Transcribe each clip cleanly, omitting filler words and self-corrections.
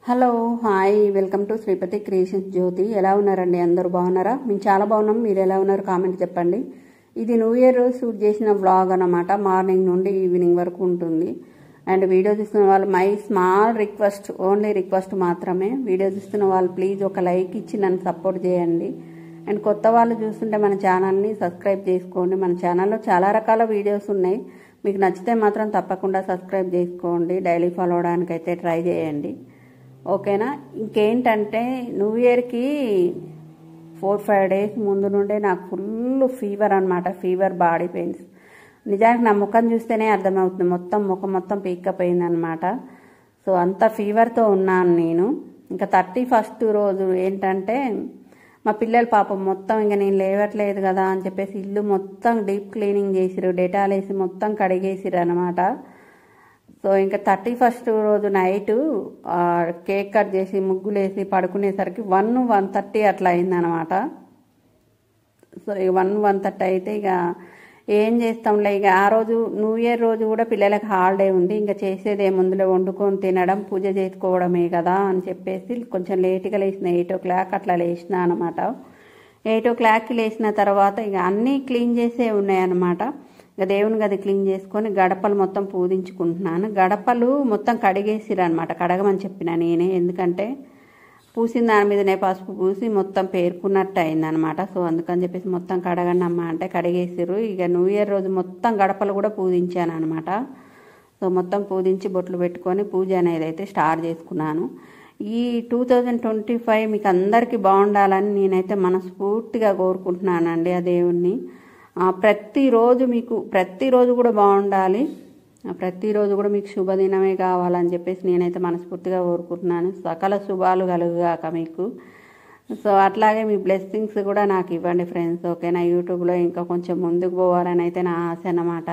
Hello hi welcome to Sripathi creations Jyothi. ఎలా ఉన్నారండి? అందరూ బాగున్నారా? మేము చాలా బాగున్నాం. మీరు ఎలా ఉన్నారు కామెంట్ చెప్పండి. ఇది న్యూ ఇయర్ రోజు షూట్ చేసిన వ్లాగ్ అన్నమాట. మార్నింగ్ నుండి ఈవినింగ్ వరకు ఉంటుంది. అండ్ వీడియో చూస్తున్న వాళ్ళు my small request, only request మాత్రమే. వీడియో చూస్తున్న వాళ్ళు ప్లీజ్ ఒక లైక్ ఇచ్చి నన్ను సపోర్ట్ చేయండి. అండ్ కొత్త వాళ్ళు చూస్తుంటే మన ఛానల్ని సబ్స్క్రైబ్ చేసుకోండి. మన ఛానల్లో చాలా రకాల వీడియోస్ ఉన్నాయి. మీకు నచ్చితే మాత్రం తప్పకుండా సబ్స్క్రైబ్ చేసుకోండి. డైలీ ఫాలో అవడానికి అయితే ట్రై చేయండి. ఓకేనా? ఇంకేంటంటే న్యూ ఇయర్కి 4-5 డేస్ ముందు నుండే నాకు ఫుల్ ఫీవర్ అనమాట. Fever, body pains. నిజానికి నా ముఖం చూస్తేనే అర్థమవుతుంది, ముఖం మొత్తం పీక్కపోయింది అనమాట. సో అంత ఫీవర్తో ఉన్నాను నేను. ఇంకా 31st రోజు ఏంటంటే మా పిల్లలు పాపం మొత్తం ఇంకా నేను లేవట్లేదు కదా అని చెప్పేసి ఇల్లు మొత్తం డీప్ క్లీనింగ్ చేసిరు, డెటాల్ వేసి మొత్తం కడిగేసిరు అనమాట. సో ఇంకా 31st రోజు నైటు కేక్ కట్ చేసి ముగ్గులేసి పడుకునేసరికి 1-1:30 అట్లా అయిందనమాట. సో ఇక 1-1:30 అయితే ఇక ఏం చేస్తాంలే. ఇక ఆ రోజు న్యూ ఇయర్ రోజు కూడా పిల్లలకి హాలిడే ఉంది. ఇంకా చేసేది ఏముందులో వండుకొని తినడం, పూజ చేసుకోవడమే కదా అని చెప్పేసి కొంచెం లేట్గా లేచిన, 8 o'clock అట్లా లేచిన అనమాట. 8 o'clockకి లేచిన తర్వాత ఇక అన్నీ క్లీన్ చేసే ఉన్నాయన్నమాట. ఇక దేవుని గది క్లీన్ చేసుకొని గడపలు మొత్తం పూజించుకుంటున్నాను. గడపలు మొత్తం కడిగేసిరు అనమాట. కడగమని చెప్పిన నేనే, ఎందుకంటే పూసిన దాని మీదనే పసుపు పూసి మొత్తం పేర్కొన్నట్టు అయిందనమాట. సో అందుకని చెప్పేసి మొత్తం కడగండి అమ్మ అంటే కడిగేసిరు. ఇక న్యూ ఇయర్ రోజు మొత్తం గడపలు కూడా పూజించాను అనమాట. సో మొత్తం పూజించి బొట్లు పెట్టుకొని పూజ అనేది అయితే స్టార్ట్ చేసుకున్నాను. ఈ 2025 మీకు అందరికీ బాగుండాలని నేనైతే మనస్ఫూర్తిగా కోరుకుంటున్నానండి ఆ దేవుణ్ణి. ప్రతిరోజు కూడా బాగుండాలి, ప్రతిరోజు కూడా మీకు శుభదినమే కావాలని చెప్పేసి నేనైతే మనస్ఫూర్తిగా కోరుకుంటున్నాను. సకల శుభాలు కలుగుగాక మీకు. సో అట్లాగే మీ బ్లెస్సింగ్స్ కూడా నాకు ఇవ్వండి ఫ్రెండ్స్. ఓకేనా? యూట్యూబ్లో ఇంకా కొంచెం ముందుకు పోవాలని అయితే నా ఆశ అన్నమాట.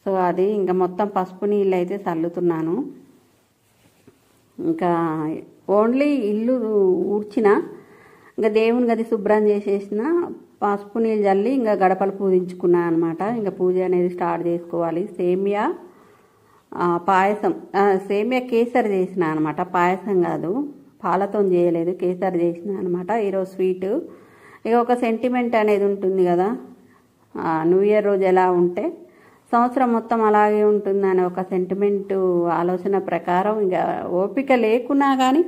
సో అది ఇంకా మొత్తం పసుపు నీళ్ళు అయితే చల్లుతున్నాను. ఇంకా ఓన్లీ ఇల్లు ఊడ్చిన, ఇంకా దేవుని గది శుభ్రం చేసేసిన, పసుపు నీళ్ళు చల్లి ఇంకా గడపలు పూజించుకున్నాను అనమాట. ఇంకా పూజ అనేది స్టార్ట్ చేసుకోవాలి. సేమియా పాయసం, సేమియా కేసరి చేసిన అనమాట. పాయసం కాదు, పాలతో చేయలేదు, కేసరి చేసిన అనమాట. ఈరోజు స్వీట్. ఇక ఒక సెంటిమెంట్ అనేది ఉంటుంది కదా, న్యూ ఇయర్ రోజు ఎలా ఉంటే సంవత్సరం మొత్తం అలాగే ఉంటుందని ఒక సెంటిమెంట్ ఆలోచన ప్రకారం ఇక ఓపిక లేకున్నా కానీ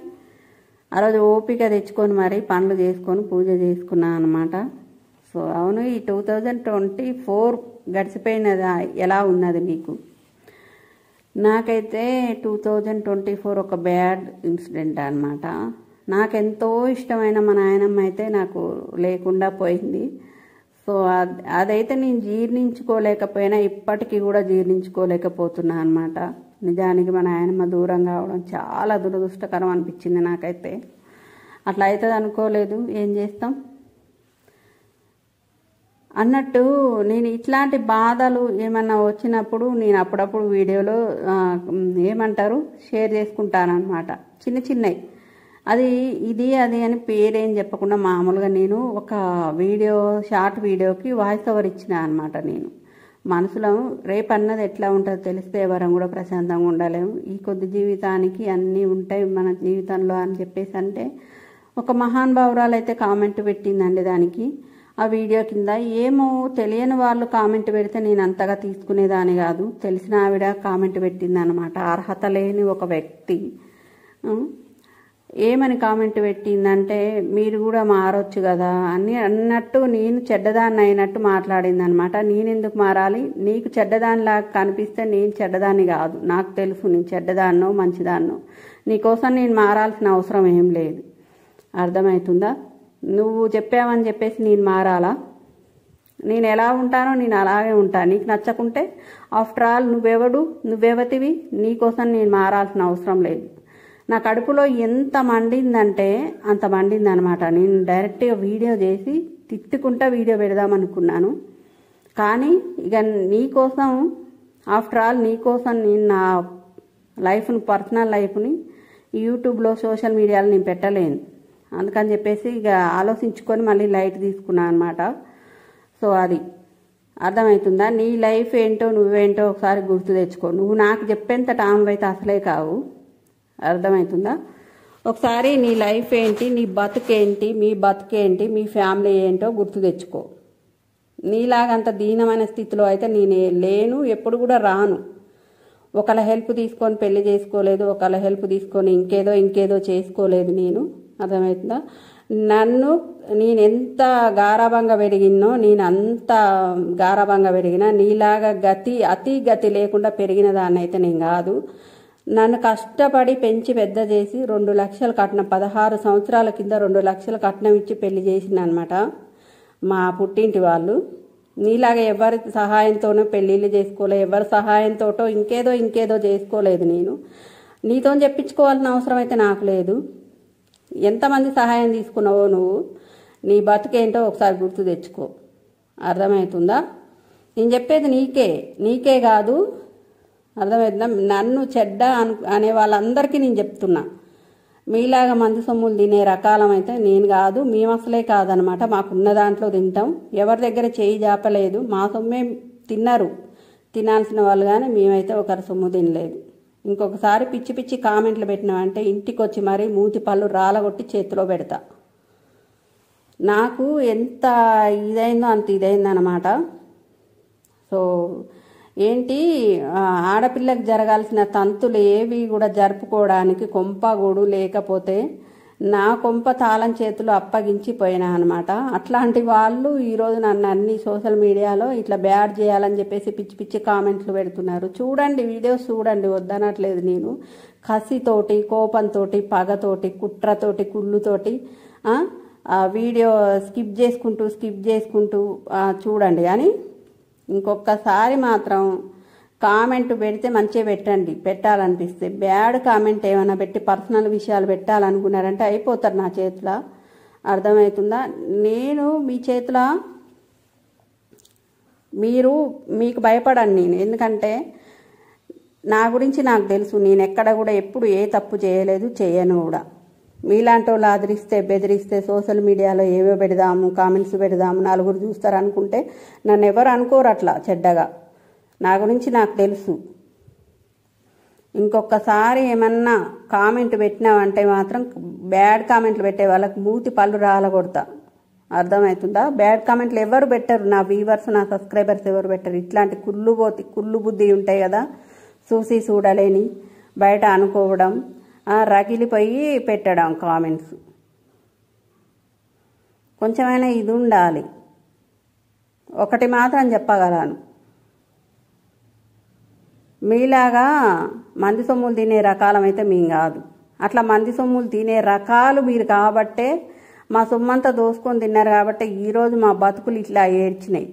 ఆ రోజు ఓపిక తెచ్చుకొని మరి పనులు చేసుకొని పూజ చేసుకున్నాను అనమాట. సో అవును, ఈ 2024 గడిచిపోయినది ఎలా ఉన్నది మీకు? నాకైతే 2024 ఒక బ్యాడ్ ఇన్సిడెంట్ అనమాట. నాకెంతో ఇష్టమైన మా నాయనమ్మ అయితే నాకు లేకుండా పోయింది. సో అదైతే నేను జీర్ణించుకోలేకపోయినా, ఇప్పటికీ కూడా జీర్ణించుకోలేకపోతున్నా అనమాట. నిజానికి మా నాయనమ్మ దూరం కావడం చాలా దురదృష్టకరం అనిపించింది నాకైతే. అట్లా అవుతుంది అనుకోలేదు. ఏం చేస్తాం అన్నట్టు. నేను ఇట్లాంటి బాధలు ఏమన్నా వచ్చినప్పుడు నేను అప్పుడప్పుడు వీడియోలో ఏమంటారు షేర్ చేసుకుంటాను అనమాట. చిన్నవి ఇది అని పేరేం చెప్పకుండా మామూలుగా నేను ఒక షార్ట్ వీడియోకి వాయిస్ ఓవర్ ఇచ్చిన అనమాట. నేను మనసులో రేపన్నది ఎట్లా ఉంటుందో తెలిస్తే ఎవరం కూడా ప్రశాంతంగా ఉండలేము. ఈ కొద్ది జీవితానికి అన్నీ ఉంటాయి మన జీవితంలో అని చెప్పేసి అంటే ఒక మహానుభావురాలు అయితే కామెంట్ పెట్టిందండి దానికి, ఆ వీడియో కింద. ఏమో తెలియని వాళ్ళు కామెంట్ పెడితే నేను అంతగా తీసుకునేదాని కాదు. తెలిసిన ఆవిడ కామెంట్ పెట్టింది అనమాట. అర్హత లేని ఒక వ్యక్తి ఏమని కామెంట్ పెట్టిందంటే, మీరు కూడా మారొచ్చు కదా అని అన్నట్టు నేను చెడ్డదాన్ని అయినట్టు మాట్లాడింది అనమాట. నేనెందుకు మారాలి? నీకు చెడ్డదానిలాగా కనిపిస్తే నేను చెడ్డదాన్ని కాదు. నాకు తెలుసు నేను చెడ్డదాన్నో మంచిదాన్నో. నీకోసం నేను మారాల్సిన అవసరం ఏం లేదు. అర్థమవుతుందా? నువ్వు చెప్పావని చెప్పేసి నేను మారాలా? నేను ఎలా ఉంటానో నేను అలాగే ఉంటాను. నీకు నచ్చకుంటే ఆఫ్టర్ ఆల్ నువ్వెవతివి? నీకోసం నేను మారాల్సిన అవసరం లేదు. నా కడుపులో ఎంత మండిందంటే అంత మండింది అనమాట. నేను డైరెక్ట్గా వీడియో చేసి తిట్టుకుంటా వీడియో పెడదామనుకున్నాను. కానీ ఇక నీకోసం, ఆఫ్టర్ ఆల్ నీకోసం నేను నా లైఫ్ని, పర్సనల్ లైఫ్ని యూట్యూబ్లో సోషల్ మీడియాలో నేను పెట్టలేను. అందుకని చెప్పేసి ఇక ఆలోచించుకొని మళ్ళీ లైట్ తీసుకున్నాను అనమాట. సో అది అర్థమవుతుందా? నీ లైఫ్ ఏంటో నువ్వేంటో ఒకసారి గుర్తు తెచ్చుకో. నువ్వు నాకు చెప్పేంత టామ్ అయితే అసలే కావు. అర్థమవుతుందా? ఒకసారి నీ లైఫ్ ఏంటి, నీ బతుకేంటి, మీ బతుకేంటి, మీ ఫ్యామిలీ ఏంటో గుర్తు తెచ్చుకో. నీలాగంత దీనమైన స్థితిలో అయితే నేనే లేను, ఎప్పుడు కూడా రాను. ఒకళ్ళ హెల్ప్ తీసుకొని పెళ్లి చేసుకోలేదు, ఒకళ్ళ హెల్ప్ తీసుకొని ఇంకేదో చేసుకోలేదు నేను. అర్థమవుతుందా? నేను ఎంత గారాభంగా పెరిగినో, నేను అంత గారాభంగా పెరిగినా నీలాగా అతి గతి లేకుండా పెరిగిన దాన్ని అయితే నేను కాదు. నన్ను కష్టపడి పెంచి పెద్ద చేసి 2 లక్షలు కట్నం, 16 సంవత్సరాల కింద 2 లక్షలు కట్నం ఇచ్చి పెళ్లి చేసిన అనమాట మా పుట్టింటి వాళ్ళు. నీలాగా ఎవరి సహాయంతోనో పెళ్ళిళ్ళు చేసుకోలే, ఎవరి సహాయంతోటో ఇంకేదో చేసుకోలేదు నేను. నీతో చెప్పించుకోవాల్సిన అవసరం అయితే నాకు లేదు. ఎంతమంది సహాయం తీసుకున్నావో నువ్వు, నీ బతుకేంటో ఒకసారి గుర్తు తెచ్చుకో. అర్థమవుతుందా? నేను చెప్పేది నీకే కాదు. అర్థమవుతుందా? నన్ను చెడ్డ అనే వాళ్ళందరికీ నేను చెప్తున్నా. మీలాగా మంది సొమ్ములు తినే రకాలమైతే నేను కాదు, మేము అసలే కాదనమాట. మాకున్న దాంట్లో తింటాం, ఎవరి దగ్గర చేయి జాపలేదు. మా సొమ్మే తిన్నారు తినాల్సిన వాళ్ళు, కానీ మేమైతే ఒకరి సొమ్ము తినలేదు. ఇంకొకసారి పిచ్చి కామెంట్లు పెట్టినామంటే ఇంటికి వచ్చి మరీ మూతి పళ్ళు రాలగొట్టి చేతిలో పెడతా. నాకు ఎంత ఇదైందో అంత ఇదైందనమాట. సో ఏంటి, ఆడపిల్లకి జరగాల్సిన తంతులు ఏవి కూడా జరుపుకోవడానికి కొంపగూడు లేకపోతే నా కొంప తాళం చేతులు అప్పగించి పోయినా అనమాట. అట్లాంటి వాళ్ళు ఈరోజు నన్ను అన్ని సోషల్ మీడియాలో ఇట్లా బ్యాడ్ చేయాలని చెప్పేసి పిచ్చి కామెంట్లు పెడుతున్నారు. చూడండి, వీడియోస్ చూడండి, వద్దనట్లేదు నేను. కసితోటి, కోపంతో, పగతోటి, కుట్రతోటి, కుళ్ళుతోటి వీడియో స్కిప్ చేసుకుంటూ చూడండి. కానీ ఇంకొకసారి మాత్రం కామెంట్ పెడితే మంచిగా పెట్టండి, పెట్టాలనిపిస్తే. బ్యాడ్ కామెంట్ ఏమైనా పెట్టి పర్సనల్ విషయాలు పెట్టాలనుకున్నారంటే అయిపోతారు నా చేతిలో. అర్థమవుతుందా? నేను మీ చేతిలో మీకు భయపడను నేను. ఎందుకంటే నా గురించి నాకు తెలుసు. నేను ఎక్కడ కూడా ఎప్పుడు ఏ తప్పు చేయలేదు, చేయను కూడా. మీలాంటి వాళ్ళు ఆదరిస్తే, బెదిరిస్తే, సోషల్ మీడియాలో ఏవో పెడదాము, కామెంట్స్ పెడదాము, నలుగురు చూస్తారు అనుకుంటే నన్ను ఎవరు అనుకోరు అట్లా చెడ్డగా. నా గురించి నాకు తెలుసు. ఇంకొకసారి ఏమన్నా కామెంట్ పెట్టినావంటే మాత్రం బ్యాడ్ కామెంట్లు పెట్టే వాళ్ళకి మూతి పళ్ళు రాలగొడతా. అర్థమవుతుందా? బ్యాడ్ కామెంట్లు ఎవరు పెట్టరు, నా వ్యూవర్స్, నా సబ్స్క్రైబర్స్ ఎవరు పెట్టరు. ఇట్లాంటి కుళ్ళు బుద్ధి ఉంటాయి కదా, చూడలేని, బయట అనుకోవడం, రగిలిపోయి పెట్టడం కామెంట్స్. కొంచెమైనా ఇది ఉండాలి. ఒకటి మాత్రం చెప్పగలను, మీలాగా మంది సొమ్ములు తినే రకాలమైతే మేము కాదు. అట్లా మంది సొమ్ములు తినే రకాలు మీరు కాబట్టే, మా సొమ్మంతా దోసుకొని తిన్నారు కాబట్టి ఈరోజు మా బతుకులు ఇట్లా ఏడ్చినాయి.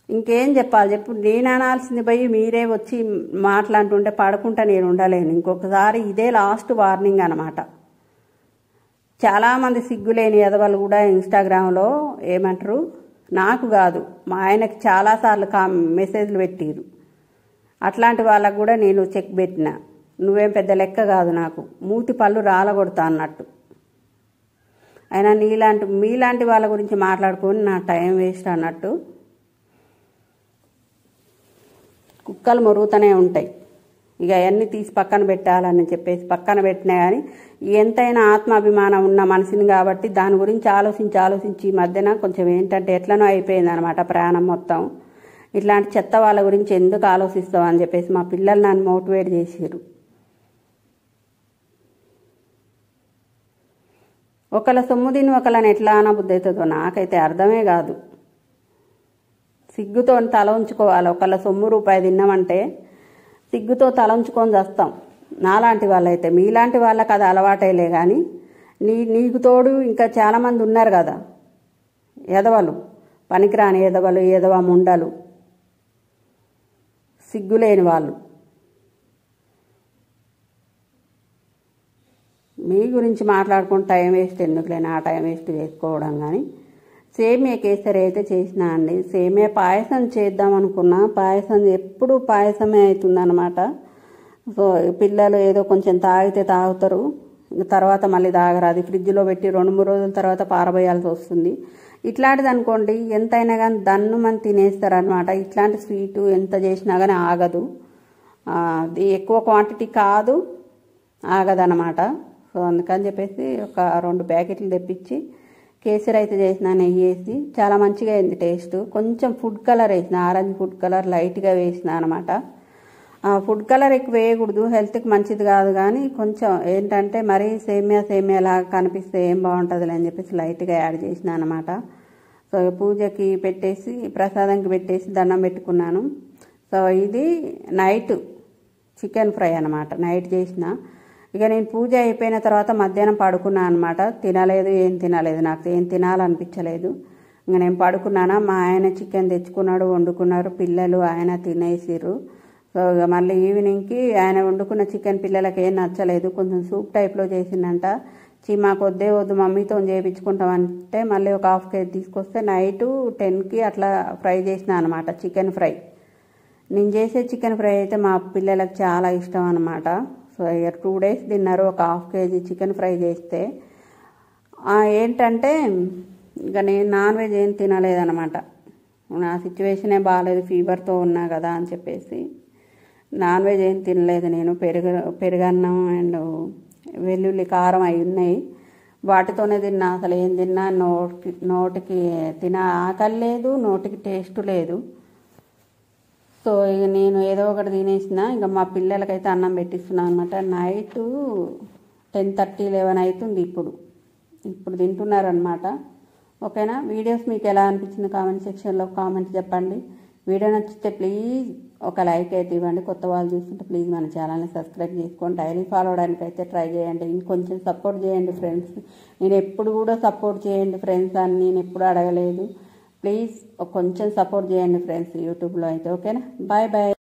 ఇంకేం చెప్పాలి చెప్పు? నేను అనాల్సింది పోయి మీరే వచ్చి మాట్లాడుతుంటే పడుకుంటా నేను ఉండలేను. ఇంకొకసారి ఇదే లాస్ట్ వార్నింగ్ అనమాట. చాలామంది సిగ్గులేని ఎదవలు కూడా ఇన్స్టాగ్రామ్లో ఏమంటారు, నాకు కాదు మా ఆయనకి చాలాసార్లు మెసేజ్లు పెట్టిరు. అట్లాంటి వాళ్ళకు కూడా నేను చెక్ పెట్టిన, నువ్వేం పెద్ద లెక్క కాదు, నాకు మూతి పళ్ళు రాలగొడతా అన్నట్టు. అయినా మీలాంటి వాళ్ళ గురించి మాట్లాడుకొని నా టైం వేస్ట్ అన్నట్టు. కుక్కలు మొరుగుతూనే ఉంటాయి. ఇక అవన్నీ తీసి పక్కన పెట్టాలని చెప్పేసి పక్కన పెట్టినా. కానీ ఎంతైనా ఆత్మాభిమానం ఉన్న మనిషిని కాబట్టి దాని గురించి ఆలోచించి ఈ మధ్యన కొంచెం ఏంటంటే ఎట్లనో అయిపోయింది అనమాట ప్రాణం మొత్తం. ఇట్లాంటి చెత్త వాళ్ళ గురించి ఎందుకు ఆలోచిస్తావు అని చెప్పేసి మా పిల్లలు నన్ను మోటివేట్ చేసారు. ఒకళ్ళ సొమ్ము తిని ఒకళ్ళని ఎట్లా అనబుద్ధి అవుతుందో నాకైతే అర్థమే కాదు. సిగ్గుతో తల ఉంచుకోవాలి. ఒకళ్ళ సొమ్ము రూపాయి తిన్నామంటే సిగ్గుతో తల ఉంచుకొని చేస్తాం. నాలాంటి వాళ్ళైతే, మీలాంటి వాళ్ళకి అది అలవాటైలే. కానీ నీకు తోడు ఇంకా చాలామంది ఉన్నారు కదా ఎదవలు, పనికిరాని ఎదవలు, ఎదవ ముండలు, సిగ్గులేని వాళ్ళు. మీ గురించి మాట్లాడుకుని టైం వేస్ట్ ఎందుకులేని, ఆ టైం వేస్ట్ చేసుకోవడం. కానీ సేమియా కేసరి అయితే చేసినా అండి. సేమియా పాయసం చేద్దాం అనుకున్నా, పాయసం ఎప్పుడు పాయసమే అవుతుందన్నమాట. సో పిల్లలు ఏదో కొంచెం తాగితే తాగుతారు, తర్వాత మళ్ళీ తాగరు. అది ఫ్రిడ్జ్లో పెట్టి 2-3 రోజుల తర్వాత పారబోయాల్సి వస్తుంది. ఇట్లాంటిది అనుకోండి ఎంతైనా కానీ దన్ను మంది తినేస్తారనమాట. ఇట్లాంటి స్వీటు ఎంత చేసినా కానీ ఆగదు. అది ఎక్కువ క్వాంటిటీ కాదు, ఆగదనమాట. సో అందుకని చెప్పేసి ఒక 2 ప్యాకెట్లు తెప్పించి కేసరి అయితే చేసిన, నెయ్యి వేసి. చాలా మంచిగా అయింది టేస్ట్. కొంచెం ఫుడ్ కలర్ వేసిన, ఆరెంజ్ ఫుడ్ కలర్ లైట్గా వేసిన అనమాట. ఫుడ్ కలర్ ఎక్కువ వేయకూడదు, హెల్త్కి మంచిది కాదు. కానీ కొంచెం ఏంటంటే మరీ సేమియా లాగా కనిపిస్తే ఏం బాగుంటుందిలే అని చెప్పేసి లైట్గా యాడ్ చేసిన అనమాట. సో పూజకి పెట్టేసి, ప్రసాదంకి పెట్టేసి దండం పెట్టుకున్నాను. సో ఇది నైట్ చికెన్ ఫ్రై అనమాట, నైట్ చేసిన. ఇక నేను పూజ అయిపోయిన తర్వాత మధ్యాహ్నం పడుకున్నాను అనమాట. తినలేదు, ఏం తినలేదు, నాకు ఏం తినాలనిపించలేదు. ఇంక నేను పడుకున్నాను. మా ఆయన చికెన్ తెచ్చుకున్నాడు, వండుకున్నారు, పిల్లలు ఆయన తినేసిర్రు. సో ఇక మళ్ళీ ఈవినింగ్కి ఆయన వండుకున్న చికెన్ పిల్లలకి ఏం నచ్చలేదు, కొంచెం సూప్ టైప్లో చేసిందంట. మాకు వద్దు మమ్మీతో చేయించుకుంటామంటే మళ్ళీ ఒక 1/2 కేజీ తీసుకొస్తే నైటు 10కి అట్లా ఫ్రై చేసిన అనమాట, చికెన్ ఫ్రై. నేను చేసే చికెన్ ఫ్రై అయితే మా పిల్లలకు చాలా ఇష్టం అనమాట. సో ఇక 2 డేస్ తిన్నారు ఒక 1/2 కేజీ చికెన్ ఫ్రై చేస్తే. ఏంటంటే ఇక నేను నాన్ వెజ్ ఏం తినలేదనమాట. నా సిచ్యువేషనే బాగాలేదు, ఫీవర్తో ఉన్నా కదా అని చెప్పేసి నాన్ వెజ్ ఏం తినలేదు నేను. పెరుగన్నం అండ్ వెల్లుల్లి కారం అవి ఉన్నాయి, వాటితోనే తిన్నా. అసలు ఏం తిన్నా నోటికి ఆకలి లేదు, నోటికి టేస్ట్ లేదు. సో ఇక నేను ఏదో ఒకటి తినేసిన. ఇంకా మా పిల్లలకైతే అన్నం పెట్టిస్తున్నాను అనమాట. నైటు 10:30, 11 అవుతుంది ఇప్పుడు తింటున్నారనమాట. ఓకేనా? వీడియోస్ మీకు ఎలా అనిపించింది కామెంట్ సెక్షన్లో కామెంట్ చెప్పండి. వీడియో నచ్చితే ప్లీజ్ ఒక లైక్ అయితే ఇవ్వండి. కొత్త వాళ్ళు చూస్తుంటే ప్లీజ్ మన ఛానల్ని సబ్స్క్రైబ్ చేసుకోండి. డైలీ ఫాలో అవడానికి అయితే ట్రై చేయండి. ఇంకొంచెం సపోర్ట్ చేయండి ఫ్రెండ్స్. నేను ఎప్పుడు కూడా సపోర్ట్ చేయండి ఫ్రెండ్స్ అని నేను ఎప్పుడు అడగలేదు. ప్లీజ్ కొంచెం సపోర్ట్ చేయండి ఫ్రెండ్స్ యూట్యూబ్లో అయితే. ఓకేనా? Bye bye.